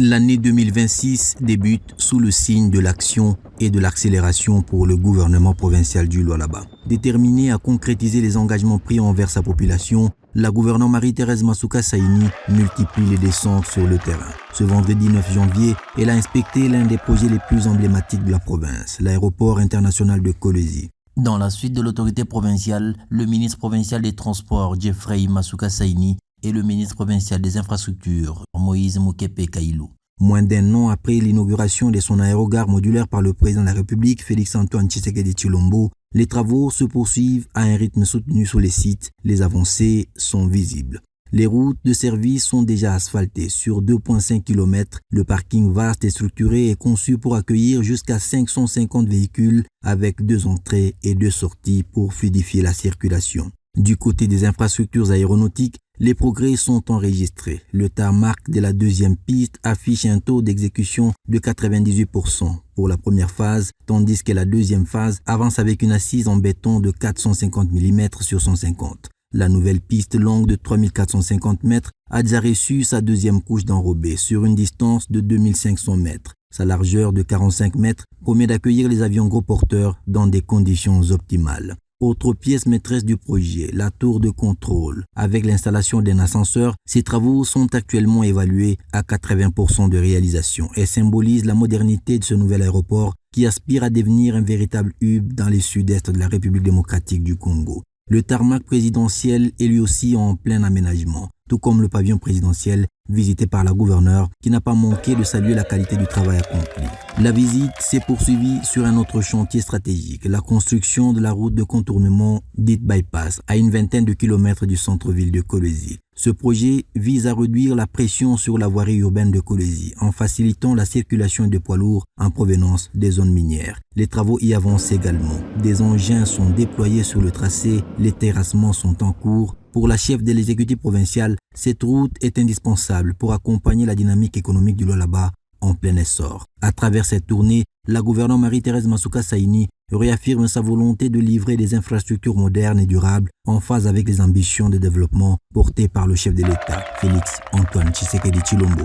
L'année 2026 débute sous le signe de l'action et de l'accélération pour le gouvernement provincial du Lualaba. Déterminée à concrétiser les engagements pris envers sa population, la gouverneure Marie-Thérèse Masuka Saini multiplie les descentes sur le terrain. Ce vendredi 9 janvier, elle a inspecté l'un des projets les plus emblématiques de la province, l'aéroport international de Kolwezi. Dans la suite de l'autorité provinciale, le ministre provincial des Transports, Jeffrey Masuka Saini, et le ministre provincial des Infrastructures, Moïse Mokepe Kailou. Moins d'un an après l'inauguration de son aérogare modulaire par le président de la République, Félix-Antoine Tshisekedi Tshilombo, les travaux se poursuivent à un rythme soutenu sur les sites. Les avancées sont visibles. Les routes de service sont déjà asphaltées sur 2,5 km. Le parking vaste et structuré est conçu pour accueillir jusqu'à 550 véhicules avec 2 entrées et 2 sorties pour fluidifier la circulation. Du côté des infrastructures aéronautiques, les progrès sont enregistrés. Le tarmac de la deuxième piste affiche un taux d'exécution de 98% pour la première phase, tandis que la deuxième phase avance avec une assise en béton de 450 mm sur 150. La nouvelle piste longue de 3450 mètres a déjà reçu sa deuxième couche d'enrobé sur une distance de 2500 mètres. Sa largeur de 45 mètres promet d'accueillir les avions gros porteurs dans des conditions optimales. Autre pièce maîtresse du projet, la tour de contrôle. Avec l'installation d'un ascenseur, ces travaux sont actuellement évalués à 80% de réalisation et symbolisent la modernité de ce nouvel aéroport qui aspire à devenir un véritable hub dans les sud-est de la République démocratique du Congo. Le tarmac présidentiel est lui aussi en plein aménagement, tout comme le pavillon présidentiel visité par la gouverneure qui n'a pas manqué de saluer la qualité du travail accompli. La visite s'est poursuivie sur un autre chantier stratégique, la construction de la route de contournement dite bypass à une vingtaine de kilomètres du centre-ville de Kolwezi. Ce projet vise à réduire la pression sur la voirie urbaine de Kolwezi en facilitant la circulation de poids lourds en provenance des zones minières. Les travaux y avancent également. Des engins sont déployés sur le tracé, les terrassements sont en cours. Pour la chef de l'exécutif provincial, cette route est indispensable pour accompagner la dynamique économique du Lualaba en plein essor. À travers cette tournée, la gouverneure Marie-Thérèse Masuka Saini réaffirme sa volonté de livrer des infrastructures modernes et durables en phase avec les ambitions de développement portées par le chef de l'État, Félix-Antoine Tshisekedi Tshilombo.